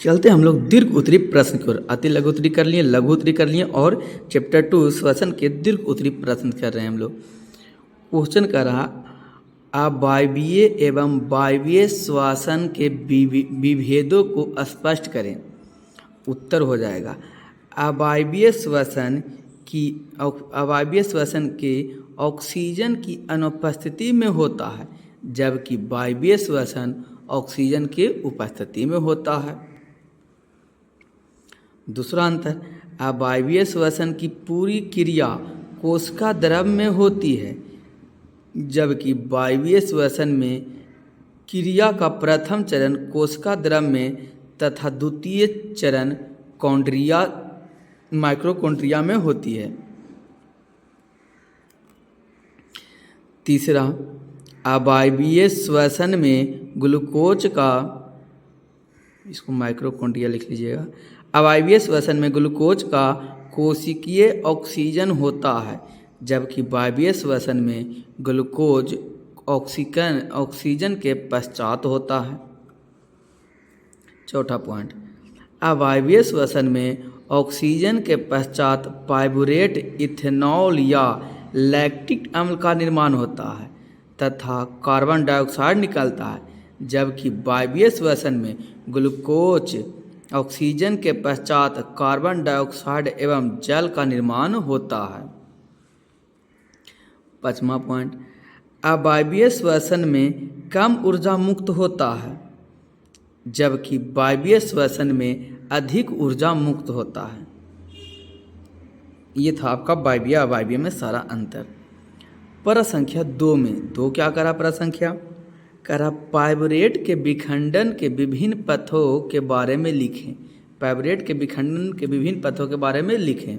चलते हम लोग दीर्घ उत्तरी प्रश्न की ओर। अति लघु उत्तरी कर लिए, लघु उत्तरी कर लिए और चैप्टर 2 श्वसन के दीर्घ उत्तरी प्रश्न कर रहे हैं हम लोग। क्वेश्चन कर रहा, अवायवीय एवं वायवीय श्वसन के विभेदों को स्पष्ट करें। उत्तर हो जाएगा, अवायवीय श्वसन के ऑक्सीजन की अनुपस्थिति में होता है, जबकि वायवीय श्वसन ऑक्सीजन के उपस्थिति में होता है। दूसरा अंतर, अवायवीय श्वसन की पूरी क्रिया कोशिका द्रव में होती है, जबकि वायवीय श्वसन में क्रिया का प्रथम चरण कोशिका द्रव में तथा द्वितीय चरण माइक्रोकॉन्ड्रिया में होती है। तीसरा, अवायवीय श्वसन में ग्लूकोज का, इसको माइक्रोकॉन्ड्रिया लिख लीजिएगा, अवायवीय श्वसन में ग्लूकोज का कोशिकीय ऑक्सीजन होता है, जबकि वायवीय श्वसन में ग्लूकोज ऑक्सीजन के पश्चात होता है। चौथा पॉइंट, अवायवीय श्वसन में ऑक्सीजन के पश्चात पाइरुवेट, इथेनॉल या लैक्टिक अम्ल का निर्माण होता है तथा कार्बन डाइऑक्साइड निकलता है, जबकि वायवीय श्वसन में ग्लूकोज ऑक्सीजन के पश्चात कार्बन डाइऑक्साइड एवं जल का निर्माण होता है। पांचवा पॉइंट, अवायवीय श्वसन में कम ऊर्जा मुक्त होता है, जबकि वायवीय श्वसन में अधिक ऊर्जा मुक्त होता है। ये था आपका वायवीय अवायवीय में सारा अंतर। प्रश्न संख्या 2 में, 2 क्या करा प्रश्न संख्या करा, पाइरुवेट के विखंडन के विभिन्न पथों के बारे में लिखें। पाइरुवेट के विखंडन के विभिन्न पथों के बारे में लिखें।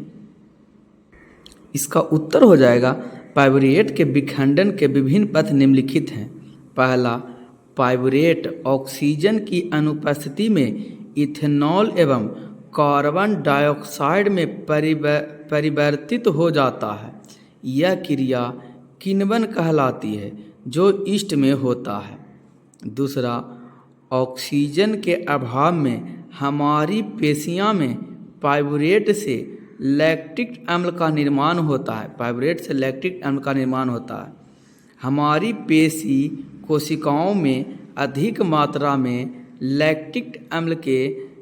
इसका उत्तर हो जाएगा, पाइरुवेट के विखंडन के विभिन्न पथ निम्नलिखित हैं। पहला, पाइरुवेट ऑक्सीजन की अनुपस्थिति में इथेनॉल एवं कार्बन डाइऑक्साइड में परिवर्तित हो जाता है। यह क्रिया किण्वन कहलाती है, जो ईस्ट में होता है। दूसरा, ऑक्सीजन के अभाव में हमारी पेशियां में पाइरुवेट से लैक्टिक अम्ल का निर्माण होता है। पाइरुवेट से लैक्टिक अम्ल का निर्माण होता है। हमारी पेशी कोशिकाओं में अधिक मात्रा में लैक्टिक अम्ल के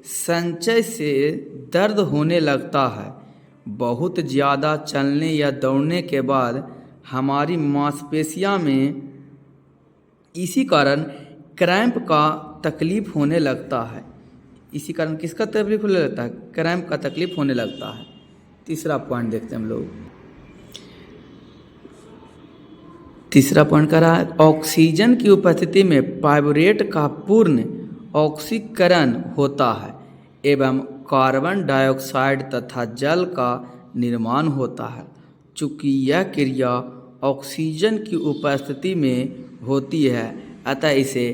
संचय से दर्द होने लगता है। बहुत ज़्यादा चलने या दौड़ने के बाद हमारी मांसपेशियां में इसी कारण क्रैम्प का तकलीफ होने लगता है। इसी कारण किसका तकलीफ होने लगता है? क्रैम्प का तकलीफ होने लगता है। तीसरा पॉइंट देखते हैं हम लोग। तीसरा पॉइंट कह रहा है, ऑक्सीजन की उपस्थिति में पाइरुवेट का पूर्ण ऑक्सीकरण होता है एवं कार्बन डाइऑक्साइड तथा जल का निर्माण होता है। चूँकि यह क्रिया ऑक्सीजन की उपस्थिति में होती है, अतः इसे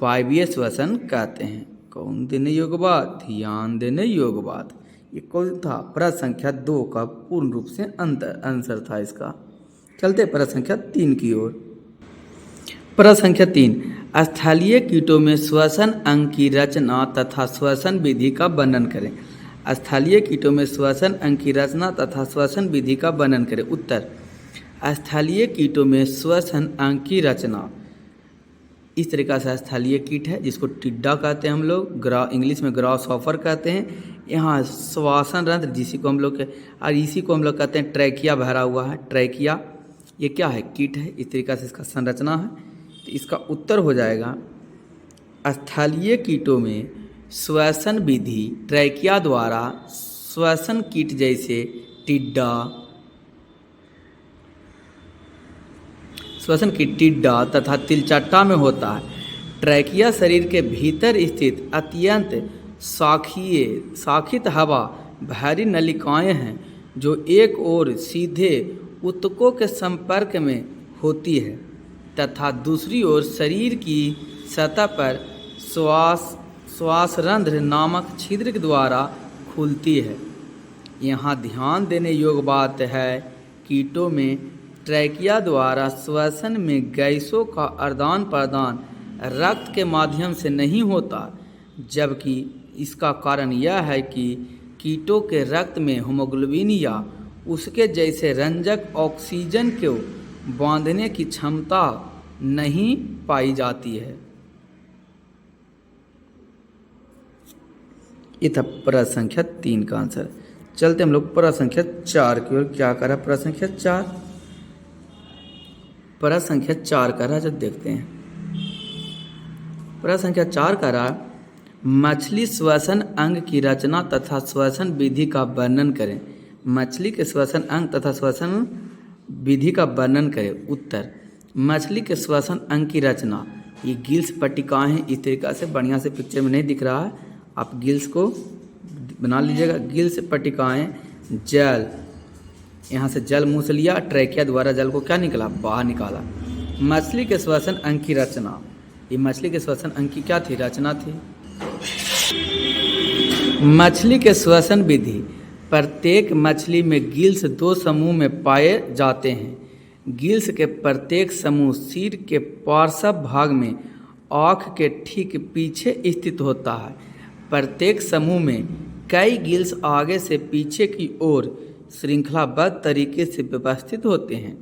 वायवीय श्वसन कहते हैं। कौन देने योग्य बात? ध्यान देने योग्य बात। ये कौन था? प्रश्न संख्या 2 का पूर्ण रूप से आंसर था इसका। चलते प्रश्न संख्या 3 की ओर। प्रश्न संख्या 3, स्थलीय कीटों में श्वसन अंग की रचना तथा श्वसन विधि का वर्णन करें। स्थलीय कीटों में श्वसन अंग की रचना तथा श्वसन विधि का वर्णन करें। उत्तर, स्थलीय कीटों में श्वसन अंग की रचना इस तरीक़ा से स्थलीय कीट है, जिसको टिड्डा कहते हैं हम लोग, इंग्लिश में ग्रासहॉपर कहते हैं। यहाँ श्वसन रंध्र, जिसी को हम लोग और इसी को हम लोग कहते हैं ट्रैकिया भरा हुआ है। ट्रैकिया ये क्या है? कीट है। इस तरीक़ा से इसका संरचना है। तो इसका उत्तर हो जाएगा, स्थलीय कीटों में श्वसन विधि ट्रैकिया द्वारा श्वसन कीट जैसे टिड्डा, श्वसन कीट टिड्डा तथा तिलचट्टा में होता है। ट्रैकिया शरीर के भीतर स्थित अत्यंत शाखित हवा भरी नलिकाएं हैं, जो एक ओर सीधे ऊतकों के संपर्क में होती है तथा दूसरी ओर शरीर की सतह पर श्वासरंध्र नामक छिद्र के द्वारा खुलती है। यहाँ ध्यान देने योग्य बात है, कीटों में ट्रैकिया द्वारा श्वसन में गैसों का आदान प्रदान रक्त के माध्यम से नहीं होता, जबकि इसका कारण यह है कि कीटों के रक्त में हीमोग्लोबिन या उसके जैसे रंजक ऑक्सीजन को बांधने की क्षमता नहीं पाई जाती है। ये था प्रश्न संख्या 3 का आंसर। चलते हम लोग प्रश्न संख्या 4 की ओर। क्या करा प्रश्न संख्या 4? प्रश्न संख्या 4 करा जब देखते हैं। प्रश्न संख्या 4 करा, मछली श्वसन अंग की रचना तथा श्वसन विधि का वर्णन करें। मछली के श्वसन अंग तथा श्वसन विधि का वर्णन करें। उत्तर, मछली के श्वसन अंग की रचना, ये गिल्स पट्टिकाएं हैं। इस तरीक़ा से बढ़िया से पिक्चर में नहीं दिख रहा है, आप गिल्स को बना लीजिएगा। गिल्स पट्टिकाएं, जल, यहाँ से जल मुँह से लिया, ट्रैकिया द्वारा जल को क्या निकला, बाहर निकाला। मछली के श्वसन अंग की रचना, ये मछली के श्वसन अंग की क्या थी, रचना थी। मछली के श्वसन विधि, प्रत्येक मछली में गिल्स 2 समूह में पाए जाते हैं। गिल्स के प्रत्येक समूह सिर के पार्श्व भाग में आँख के ठीक पीछे स्थित होता है। प्रत्येक समूह में कई गिल्स आगे से पीछे की ओर श्रृंखलाबद्ध तरीके से व्यवस्थित होते हैं।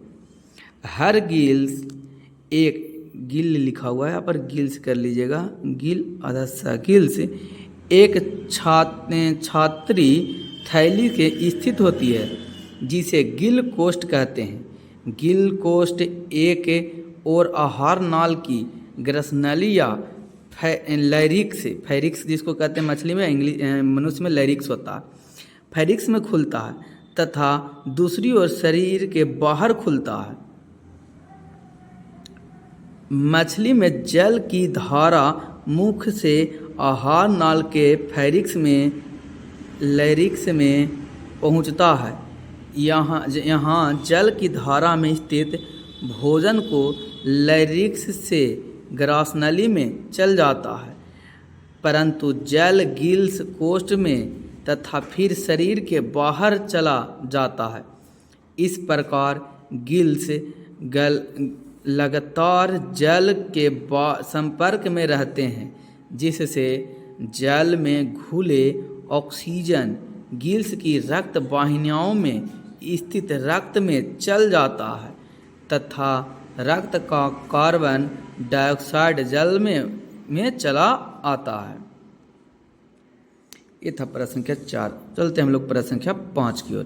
हर गिल्स, एक गिल लिखा हुआ है यहाँ पर, गिल्स कर लीजिएगा, गिल आधा सा गिल्स एक छात्री थैली के स्थित होती है जिसे गिल कोष्ठ कहते हैं। गिल कोष्ठ एक और आहार नाल की ग्रसनली या फैरिक्स जिसको कहते हैं मछली में, मनुष्य में लैरिक्स होता है, फैरिक्स में खुलता है तथा दूसरी ओर शरीर के बाहर खुलता है। मछली में जल की धारा मुख से आहार नाल के फैरिक्स में लैरिक्स में पहुंचता है। यहाँ जल की धारा में स्थित भोजन को लैरिक्स से ग्रासनली में चल जाता है, परंतु जल गिल्स कोष्ठ में तथा फिर शरीर के बाहर चला जाता है। इस प्रकार गिल्स लगातार जल के संपर्क में रहते हैं, जिससे जल में घुले ऑक्सीजन गिल्स की रक्त वाहिनियों में स्थित रक्त में चल जाता है तथा रक्त का कार्बन डाइऑक्साइड जल में चला आता है। ये था प्रश्न संख्या 4। चलते हम लोग प्रश्न संख्या 5 की ओर।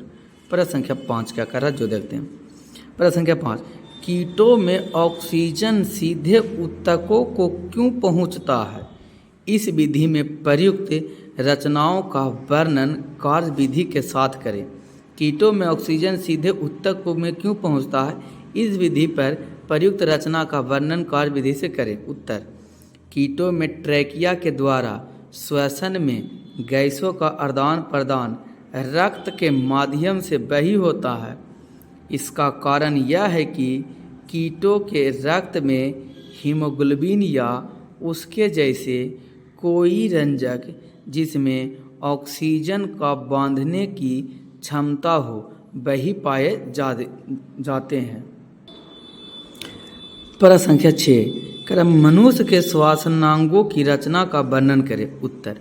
प्रश्न संख्या 5 क्या कर रहा है जो देखते हैं। प्रश्न संख्या 5, कीटों में ऑक्सीजन सीधे ऊतकों को क्यों पहुंचता है? इस विधि में प्रयुक्त रचनाओं का वर्णन कार्य विधि के साथ करें। कीटों में ऑक्सीजन सीधे ऊतकों में क्यों पहुंचता है? इस विधि पर प्रयुक्त रचना का वर्णन कार्य विधि से करें। उत्तर, कीटों में ट्रैकिया के द्वारा श्वसन में गैसों का आदान प्रदान रक्त के माध्यम से बही होता है। इसका कारण यह है कि कीटों के रक्त में हीमोग्लोबिन या उसके जैसे कोई रंजक जिसमें ऑक्सीजन का बांधने की क्षमता हो वही पाए जाते हैं। प्रश्न संख्या 6, मनुष्य के श्वसनांगों की रचना का वर्णन करें। उत्तर,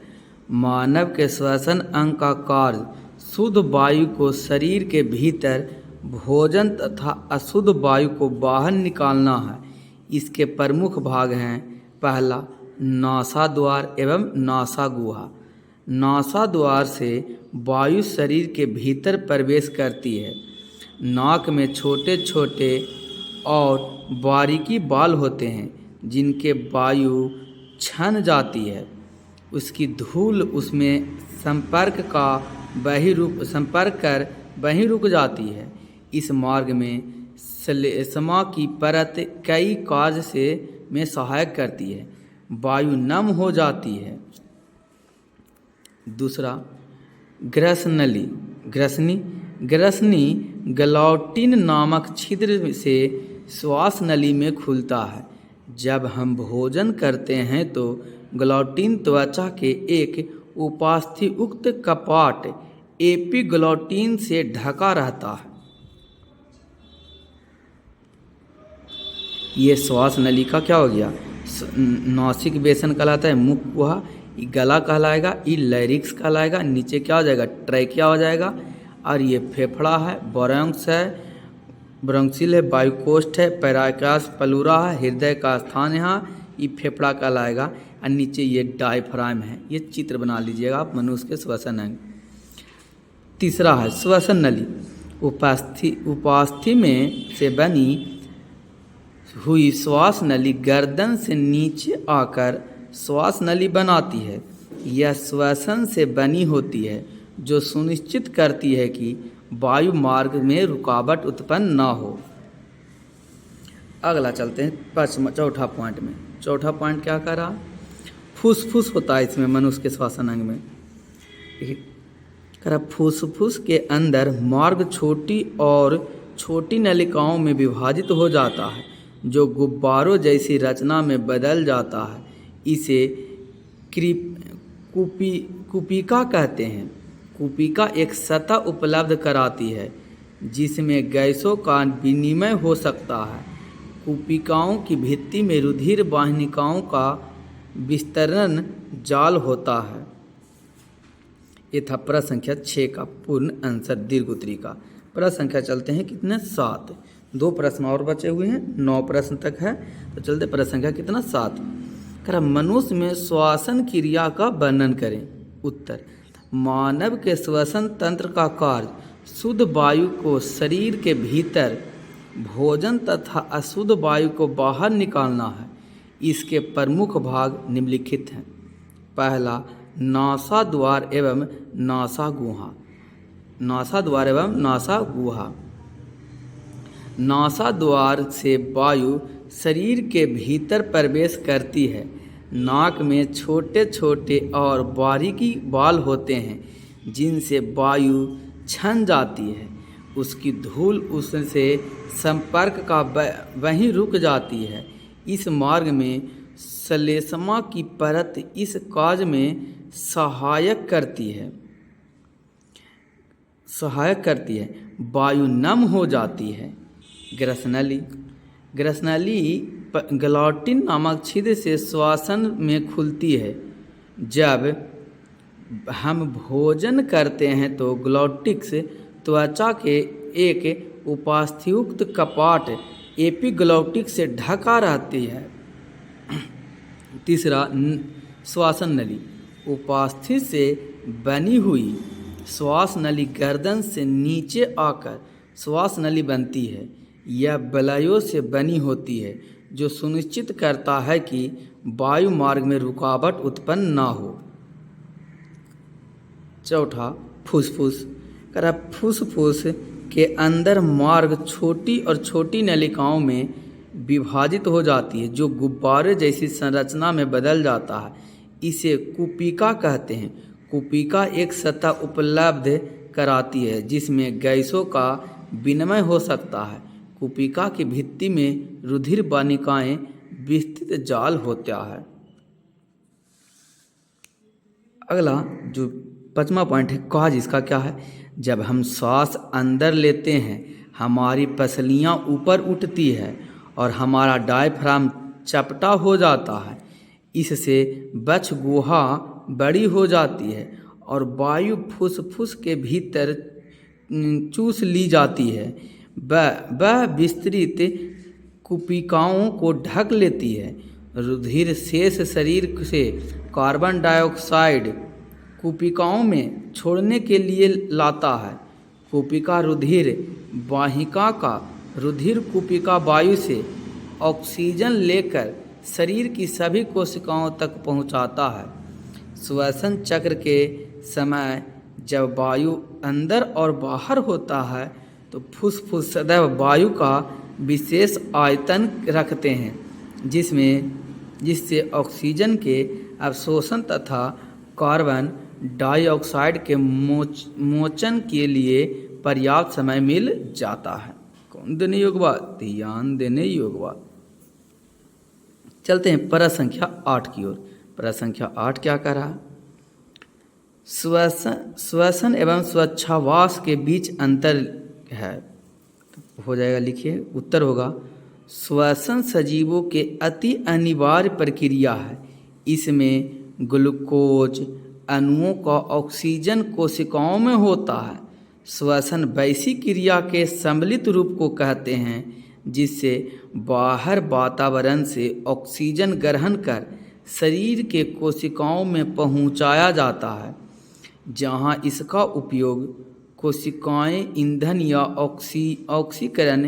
मानव के श्वसन अंग का कार्य शुद्ध वायु को शरीर के भीतर भोजन तथा अशुद्ध वायु को बाहर निकालना है। इसके प्रमुख भाग हैं, पहला नासा द्वार एवं नासा गुहा। नासा द्वार से वायु शरीर के भीतर प्रवेश करती है। नाक में छोटे छोटे और बारीकी बाल होते हैं जिनके वायु छन जाती है। उसकी धूल उसमें संपर्क कर वहीं रुक जाती है। इस मार्ग में श्लेष्मा की परत कई कार्य में सहायक करती है। वायु नम हो जाती है। दूसरा, ग्रसनी ग्लॉटिन नामक छिद्र से श्वास नली में खुलता है। जब हम भोजन करते हैं तो ग्लॉटिन त्वचा के एक उपास्थि कपाट एपिग्लॉटिन से ढका रहता है। ये श्वास नली का क्या हो गया, नासिक बेसन कहलाता है, मुख गुहा, ये गला कहलाएगा, ये लैरिक्स कहलाएगा, नीचे क्या हो जाएगा, ट्रैकिया हो जाएगा, और ये फेफड़ा है, बोरॉन्क्स है, ब्रोंक्सिल है, वायुकोष्ठ है, पैराकास प्लूरा है, हृदय का स्थान यहाँ, ये फेफड़ा कहलाएगा, और नीचे ये डायफ्राम है। ये चित्र बना लीजिएगा आप मनुष्य के श्वसन अंग। तीसरा है श्वसन नली। उपास्थि में से बनी हुई श्वास नली गर्दन से नीचे आकर श्वास नली बनाती है। यह श्वसन से बनी होती है, जो सुनिश्चित करती है कि वायु मार्ग में रुकावट उत्पन्न न हो। अगला चलते हैं चौथा पॉइंट में। चौथा पॉइंट क्या कर रहा, फुसफुस होता है इसमें मनुष्य के श्वसन अंग में। करा फुसफुस के अंदर मार्ग छोटी और छोटी नलिकाओं में विभाजित हो जाता है, जो गुब्बारों जैसी रचना में बदल जाता है। इसे कुपिका कहते हैं। कुपिका एक सतह उपलब्ध कराती है जिसमें गैसों का विनिमय हो सकता है। कुपिकाओं की भित्ति में रुधिर वाहिनिकाओं का विस्तरण जाल होता है। ये था प्रश्न संख्या 6 का पूर्ण आंसर दीर्घ उत्तरी का। प्रश्न संख्या चलते हैं कितने, 7। 2 प्रश्न और बचे हुए हैं, 9 प्रश्न तक है, तो चलते प्रश्न संख्या कितना, 7। करा मनुष्य में श्वसन क्रिया का वर्णन करें। उत्तर, मानव के श्वसन तंत्र का कार्य शुद्ध वायु को शरीर के भीतर, भोजन तथा अशुद्ध वायु को बाहर निकालना है। इसके प्रमुख भाग निम्नलिखित हैं। पहला, नासा द्वार एवं नासा गुहा। नासा द्वार एवं नासा गुहा। नासा द्वार से वायु शरीर के भीतर प्रवेश करती है। नाक में छोटे छोटे और बारीकी बाल होते हैं जिनसे वायु छन जाती है। उसकी धूल उससे संपर्क का वहीं रुक जाती है। इस मार्ग में श्लेष्मा की परत इस कार्य में सहायक करती है। वायु नम हो जाती है। ग्रसनली। ग्रसनली ग्लॉटिन नामक छिद्र से श्वसन में खुलती है। जब हम भोजन करते हैं तो ग्लॉटिक्स त्वचा के एक उपास्थयुक्त कपाट एपिग्लॉटिक्स से ढका रहती है। तीसरा, श्वसन नली। उपास्थि से बनी हुई श्वास नली गर्दन से नीचे आकर श्वास नली बनती है। यह बलयों से बनी होती है, जो सुनिश्चित करता है कि वायु मार्ग में रुकावट उत्पन्न न हो। चौथा, फुसफुस। करा फुसफुस के अंदर मार्ग छोटी और छोटी नलिकाओं में विभाजित हो जाती है, जो गुब्बारे जैसी संरचना में बदल जाता है। इसे कुपिका कहते हैं। कुपिका एक सतह उपलब्ध कराती है जिसमें गैसों का विनिमय हो सकता है। कुपिका की भित्ति में रुधिर वाहिनिकाएं विस्तृत जाल होता है। अगला जो 5वां पॉइंट है, काज इसका क्या है। जब हम श्वास अंदर लेते हैं, हमारी पसलियां ऊपर उठती है और हमारा डायफ्राम चपटा हो जाता है। इससे बच्छ गुहा बड़ी हो जाती है और वायु फुसफुस के भीतर चूस ली जाती है। वह विस्तृत कुपिकाओं को ढक लेती है। रुधिर शेष शरीर से कार्बन डाइऑक्साइड कुपिकाओं में छोड़ने के लिए लाता है। कुपिका रुधिर वाहिका का रुधिर कुपिका वायु से ऑक्सीजन लेकर शरीर की सभी कोशिकाओं तक पहुंचाता है। श्वसन चक्र के समय जब वायु अंदर और बाहर होता है तो फुसफुस सदैव वायु का विशेष आयतन रखते हैं, जिससे ऑक्सीजन के अवशोषण तथा कार्बन डाइऑक्साइड के मोचन के लिए पर्याप्त समय मिल जाता है। कौन देने योग्य बात, ध्यान देने योग्य बात। चलते हैं प्रश्न संख्या 8 की ओर। प्रश्न संख्या 8 क्या कह रहा है, श्वसन एवं स्वच्छावास के बीच अंतर है। तो हो जाएगा, लिखिए उत्तर होगा, श्वसन सजीवों के अति अनिवार्य प्रक्रिया है। इसमें ग्लूकोज अणुओं का ऑक्सीजन कोशिकाओं में होता है। श्वसन वैसी क्रिया के सम्मिलित रूप को कहते हैं जिससे बाहर वातावरण से ऑक्सीजन ग्रहण कर शरीर के कोशिकाओं में पहुंचाया जाता है, जहां इसका उपयोग कोशिकाएं ईंधन या ऑक्सीकरण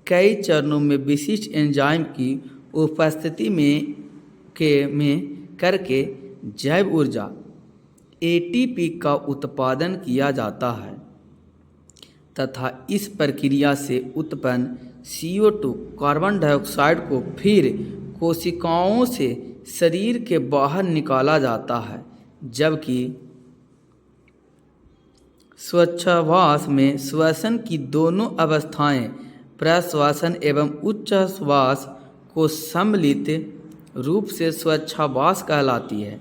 कई चरणों में विशिष्ट एंजाइम की उपस्थिति में करके जैव ऊर्जा एटीपी का उत्पादन किया जाता है तथा इस प्रक्रिया से उत्पन्न CO2 कार्बन डाइऑक्साइड को फिर कोशिकाओं से शरीर के बाहर निकाला जाता है। जबकि श्वासोच्छ्वास में श्वसन की दोनों अवस्थाएं प्रश्वसन एवं उच्छ्वास को सम्मिलित रूप से श्वासोच्छ्वास कहलाती है।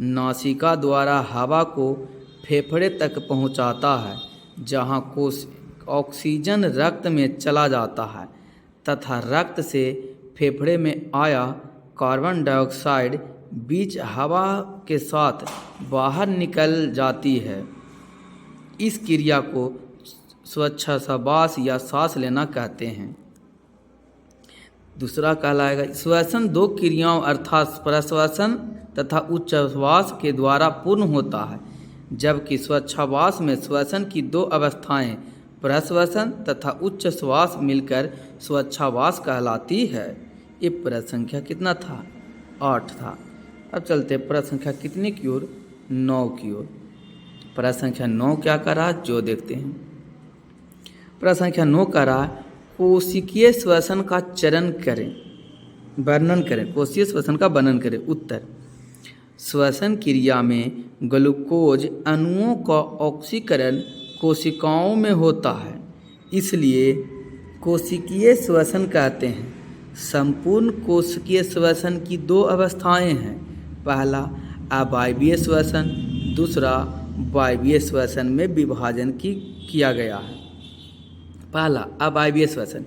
नासिका द्वारा हवा को फेफड़े तक पहुंचाता है, जहां ऑक्सीजन रक्त में चला जाता है तथा रक्त से फेफड़े में आया कार्बन डाइऑक्साइड बीच हवा के साथ बाहर निकल जाती है। इस क्रिया को श्वासोच्छ्वास या सांस लेना कहते हैं। दूसरा कहलाएगा श्वसन दो क्रियाओं अर्थात प्रश्वसन तथा उच्छ्वास के द्वारा पूर्ण होता है, जबकि श्वासोच्छ्वास में श्वसन की दो अवस्थाएं प्रश्वसन तथा उच्छ्वास मिलकर श्वासोच्छ्वास कहलाती है। ये प्रश्न संख्या कितना था? 8 था। अब चलते प्रश्न संख्या कितने की ओर? 9 की ओर। प्रश्न संख्या 9 क्या कर रहा है जो देखते हैं। प्रश्न संख्या 9 कर रहा है कोशिकीय श्वसन का चरण करें, वर्णन करें। कोशिकीय श्वसन का वर्णन करें। उत्तर, श्वसन क्रिया में ग्लूकोज अणुओं का ऑक्सीकरण कोशिकाओं में होता है, इसलिए कोशिकीय श्वसन कहते हैं। संपूर्ण कोशिकीय श्वसन की दो अवस्थाएं हैं। पहला अवायवीय श्वसन, दूसरा वायवीय श्वसन में विभाजन किया गया है। पहला अवायवीय श्वसन,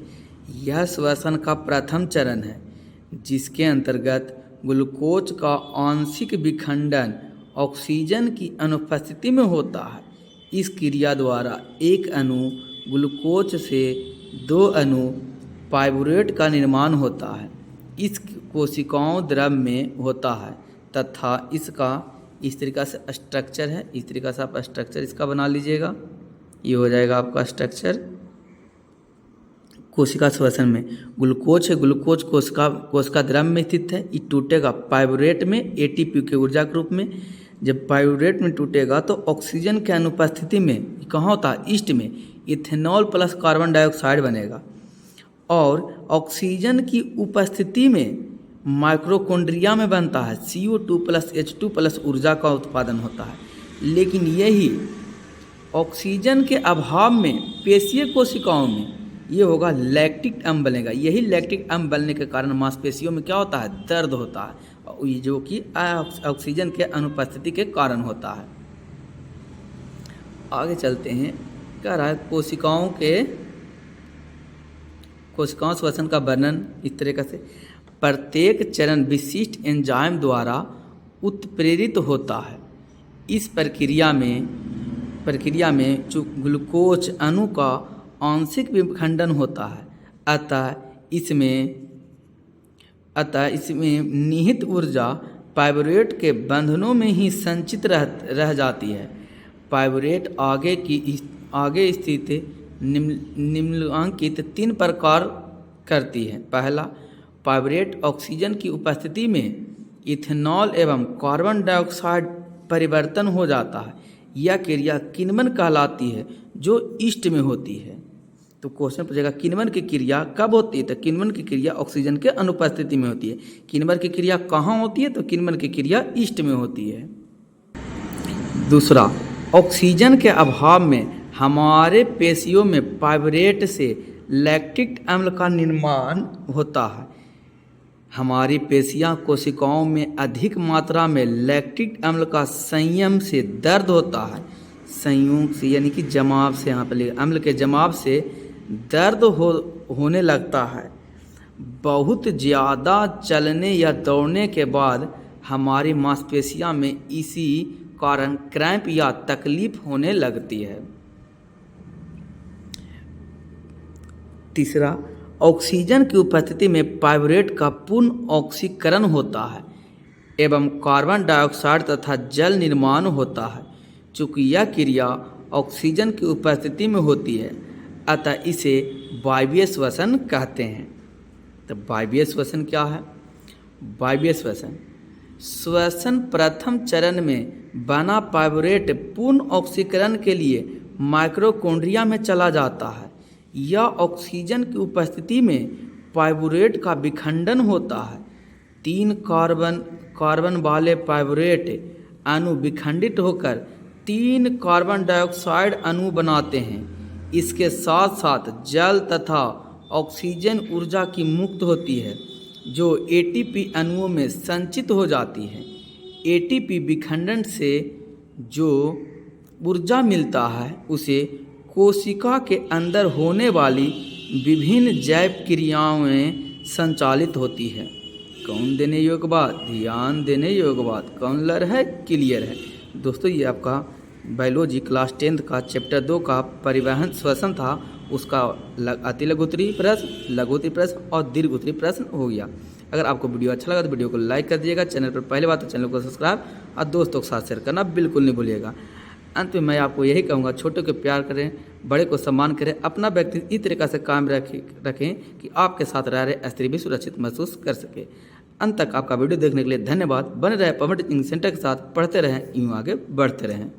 यह श्वसन का प्रथम चरण है जिसके अंतर्गत ग्लूकोज का आंशिक विखंडन ऑक्सीजन की अनुपस्थिति में होता है। इस क्रिया द्वारा एक अणु ग्लूकोज से दो अणु पाइरूवेट का निर्माण होता है। इस कोशिकाओं द्रव में होता है तथा इसका इस तरीक़ा से स्ट्रक्चर है। इस तरीक़ा से आप स्ट्रक्चर इसका बना लीजिएगा। ये हो जाएगा आपका स्ट्रक्चर। कोशिका श्वसन में ग्लूकोज है, ग्लूकोज कोशिका द्रव में स्थित है। ये टूटेगा पाइरूवेट में एटीपी के ऊर्जा के रूप में। जब पाइरूवेट में टूटेगा तो ऑक्सीजन के अनुपस्थिति में कहाँ होता है? ईस्ट में इथेनॉल प्लस कार्बन डाइऑक्साइड बनेगा और ऑक्सीजन की उपस्थिति में माइक्रोकोन्ड्रिया में बनता है CO2 प्लस H2 प्लस ऊर्जा का उत्पादन होता है। लेकिन यही ऑक्सीजन के अभाव में पेशीय कोशिकाओं में ये होगा लैक्टिक अम्ल बनेगा। यही लैक्टिक अम्ल बनने के कारण मांसपेशियों में क्या होता है? दर्द होता है, जो कि ऑक्सीजन के अनुपस्थिति के कारण होता है। आगे चलते हैं। कह रहा है कोशिकाओं श्वसन का वर्णन इस तरीके से। प्रत्येक चरण विशिष्ट एंजाइम द्वारा उत्प्रेरित होता है। इस प्रक्रिया में जो ग्लूकोज अणु का आंशिक विखंडन होता है, अतः इसमें निहित ऊर्जा पाइरूवेट के बंधनों में ही संचित रह जाती है। पाइरूवेट आगे स्थित निम्नलिखित 3 प्रकार करती है। पहला, पाइरूवेट ऑक्सीजन की उपस्थिति में इथेनॉल एवं कार्बन डाइऑक्साइड परिवर्तन हो जाता है। यह क्रिया किण्वन कहलाती है जो ईस्ट में होती है। तो क्वेश्चन पूछेगा किण्वन की क्रिया कब होती है? तो किण्वन की क्रिया ऑक्सीजन के अनुपस्थिति में होती है। किण्वन की क्रिया कहाँ होती है? तो किण्वन की क्रिया ईस्ट में होती है। दूसरा, ऑक्सीजन के अभाव में हमारे पेशियों में पाइरूवेट से लैक्टिक अम्ल का निर्माण होता है। हमारी पेशियां कोशिकाओं में अधिक मात्रा में लैक्टिक अम्ल का संयम से दर्द होता है। संयोग से यानी कि जमाव से, यहाँ पर अम्ल के जमाव से दर्द होने लगता है। बहुत ज़्यादा चलने या दौड़ने के बाद हमारी मांसपेशियां में इसी कारण क्रैम्प या तकलीफ होने लगती है। तीसरा, ऑक्सीजन की उपस्थिति में पाइरूवेट का पूर्ण ऑक्सीकरण होता है एवं कार्बन डाइऑक्साइड तथा जल निर्माण होता है। चूँकि यह क्रिया ऑक्सीजन की उपस्थिति में होती है, अतः इसे वायवीय श्वसन कहते हैं। तो वायवीय श्वसन क्या है? वायवीय श्वसन श्वसन प्रथम चरण में बना पाइरूवेट पूर्ण ऑक्सीकरण के लिए माइटोकॉन्ड्रिया में चला जाता है। यह ऑक्सीजन की उपस्थिति में पाइरूवेट का विखंडन होता है। 3 कार्बन वाले पाइरूवेट अणु विखंडित होकर 3 कार्बन डाइऑक्साइड अणु बनाते हैं। इसके साथ साथ जल तथा ऑक्सीजन ऊर्जा की मुक्त होती है, जो एटीपी अणुओं में संचित हो जाती है। एटीपी विखंडन से जो ऊर्जा मिलता है उसे कोशिका के अंदर होने वाली विभिन्न जैव क्रियाओं में संचालित होती है। कौन देने योग्य बात? ध्यान देने योग्य बात। कौन लर है? क्लियर है। दोस्तों, ये आपका बायोलॉजी क्लास 10 का चैप्टर 2 का परिवहन श्वसन था। उसका अति लघुत्तरी प्रश्न, लघुत्तरी प्रश्न और दीर्घोत्तरी प्रश्न हो गया। अगर आपको वीडियो अच्छा लगा तो वीडियो को लाइक कर दीजिएगा। चैनल पर पहले बात तो चैनल को सब्सक्राइब और दोस्तों के साथ शेयर करना बिल्कुल नहीं भूलिएगा। अंत में मैं आपको यही कहूँगा, छोटे को प्यार करें, बड़े को सम्मान करें, अपना व्यक्तित्व इस तरीक़ा से कायम रखें कि आपके साथ रह रहे स्त्री भी सुरक्षित महसूस कर सके। अंत तक आपका वीडियो देखने के लिए धन्यवाद। बने रहे पवन टीचिंग सेंटर के साथ, पढ़ते रहें, यूँ आगे बढ़ते रहें।